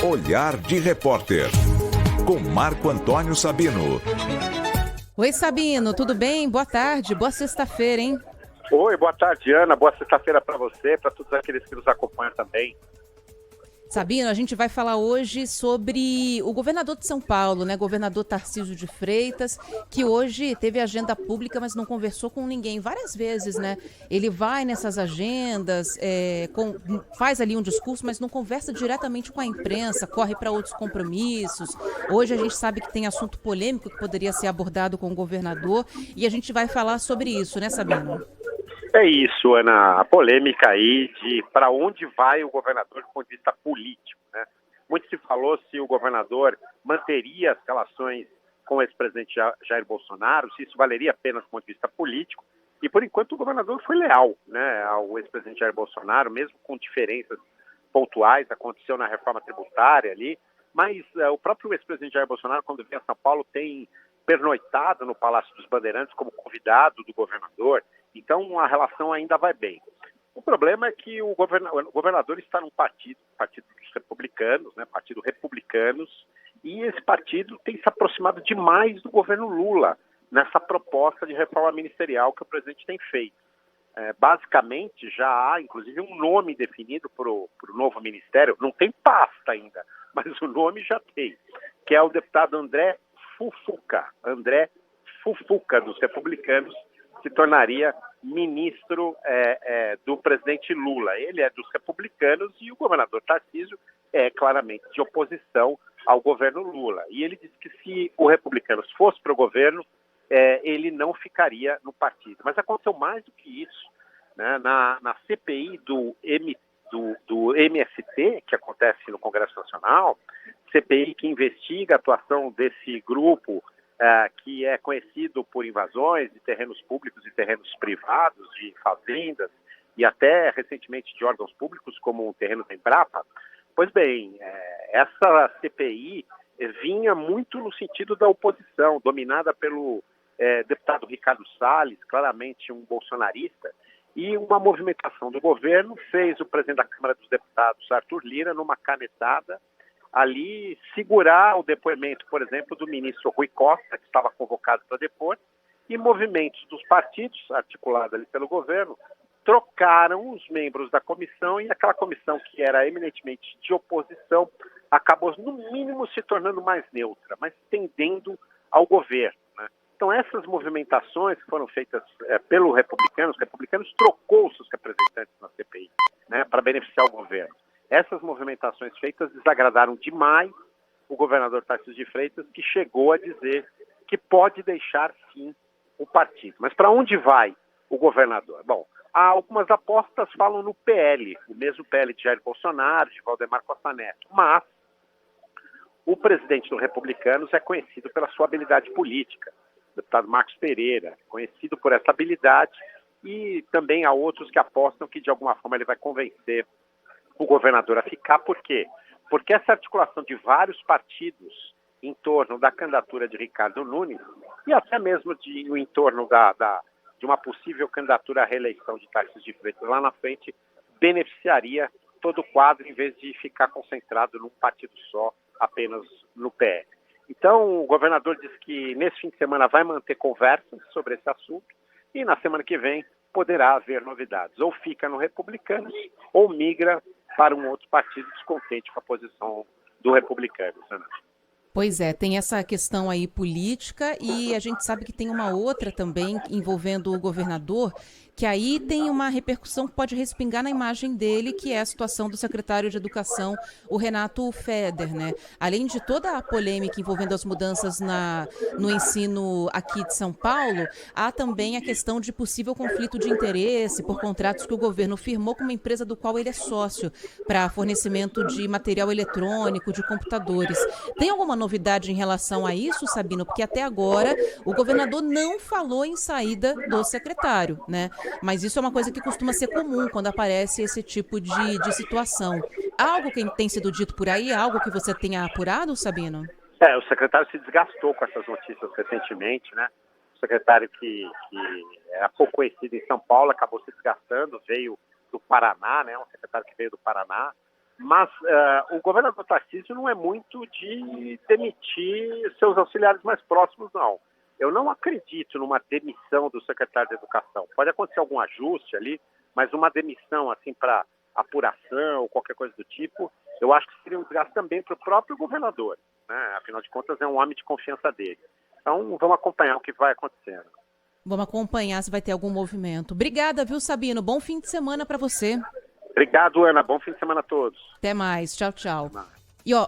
Olhar de Repórter, com Marco Antônio Sabino. Oi, Sabino, tudo bem? Boa tarde, boa sexta-feira, hein? Oi, boa tarde, Ana. Boa sexta-feira para você, para todos aqueles que nos acompanham também. Sabino, a gente vai falar hoje sobre o governador de São Paulo, né? Governador Tarcísio de Freitas, que hoje teve agenda pública, mas não conversou com ninguém várias vezes, né? Ele vai nessas agendas, faz ali um discurso, mas não conversa diretamente com a imprensa, corre para outros compromissos. Hoje a gente sabe que tem assunto polêmico que poderia ser abordado com o governador e a gente vai falar sobre isso, né, Sabino? É isso, Ana, a polêmica aí de para onde vai o governador do ponto de vista político, né? Muito se falou se o governador manteria as relações com o ex-presidente Jair Bolsonaro, se isso valeria a pena do ponto de vista político, e por enquanto o governador foi leal, né, ao ex-presidente Jair Bolsonaro, mesmo com diferenças pontuais, aconteceu na reforma tributária ali, mas o próprio ex-presidente Jair Bolsonaro, quando vem a São Paulo, tem pernoitado no Palácio dos Bandeirantes como convidado do governador. Então, a relação ainda vai bem. O problema é que o governador está num partido dos republicanos, né, Partido Republicanos, e esse partido tem se aproximado demais do governo Lula nessa proposta de reforma ministerial que o presidente tem feito. Basicamente, já há, inclusive, um nome definido para o novo ministério, não tem pasta ainda, mas o nome já tem, que é o deputado André Fufuca, dos republicanos, se tornaria ministro do presidente Lula. Ele é dos republicanos e o governador Tarcísio é claramente de oposição ao governo Lula. E ele disse que se o Republicanos fosse para o governo, ele não ficaria no partido. Mas aconteceu mais do que isso, né? Na CPI do MST, que acontece no Congresso Nacional, CPI que investiga a atuação desse grupo que é conhecido por invasões de terrenos públicos e terrenos privados, de fazendas e até recentemente de órgãos públicos, como o terreno da Embrapa. Pois bem, essa CPI vinha muito no sentido da oposição, dominada pelo deputado Ricardo Salles, claramente um bolsonarista, e uma movimentação do governo fez o presidente da Câmara dos Deputados, Arthur Lira, numa canetada, ali segurar o depoimento, por exemplo, do ministro Rui Costa, que estava convocado para depor, e movimentos dos partidos, articulados ali pelo governo, trocaram os membros da comissão e aquela comissão que era eminentemente de oposição acabou, no mínimo, se tornando mais neutra, mas tendendo ao governo, né? Então, essas movimentações que foram feitas pelo Republicanos, os Republicanos trocou os seus representantes na CPI, né, para beneficiar o governo. Essas movimentações feitas desagradaram demais o governador Tarcísio de Freitas, que chegou a dizer que pode deixar, sim, o partido. Mas para onde vai o governador? Bom, algumas apostas falam no PL, o mesmo PL de Jair Bolsonaro, de Valdemar Costa Neto. Mas o presidente do Republicanos é conhecido pela sua habilidade política, o deputado Marcos Pereira, conhecido por essa habilidade, e também há outros que apostam que, de alguma forma, ele vai convencer o governador a ficar. Por quê? Porque essa articulação de vários partidos em torno da candidatura de Ricardo Nunes e até mesmo em torno de uma possível candidatura à reeleição de Tarcísio de Freitas lá na frente beneficiaria todo o quadro em vez de ficar concentrado num partido só, apenas no PL. Então, o governador disse que nesse fim de semana vai manter conversas sobre esse assunto e na semana que vem poderá haver novidades. Ou fica no Republicanos ou migra para um outro partido descontente com a posição do Republicanos, né? Pois é, tem essa questão aí política e a gente sabe que tem uma outra também envolvendo o governador, que aí tem uma repercussão que pode respingar na imagem dele, que é a situação do secretário de Educação, o Renato Feder, né? Além de toda a polêmica envolvendo as mudanças no ensino aqui de São Paulo, há também a questão de possível conflito de interesse por contratos que o governo firmou com uma empresa do qual ele é sócio para fornecimento de material eletrônico, de computadores. Tem alguma novidade em relação a isso, Sabino? Porque até agora o governador não falou em saída do secretário, né? Mas isso é uma coisa que costuma ser comum quando aparece esse tipo de situação. Algo que tem sido dito por aí, algo que você tenha apurado, Sabino? O secretário se desgastou com essas notícias recentemente, né? O secretário que era pouco conhecido em São Paulo acabou se desgastando, veio do Paraná, né? Um secretário que veio do Paraná, Mas o governador Tarcísio não é muito de demitir seus auxiliares mais próximos, não. Eu não acredito numa demissão do secretário de Educação. Pode acontecer algum ajuste ali, mas uma demissão assim para apuração ou qualquer coisa do tipo, eu acho que seria um desgaste também para o próprio governador, né? Afinal de contas, é um homem de confiança dele. Então, vamos acompanhar o que vai acontecendo. Vamos acompanhar se vai ter algum movimento. Obrigada, viu, Sabino? Bom fim de semana para você. Obrigado, Ana. Bom fim de semana a todos. Até mais. Tchau, tchau. Até mais.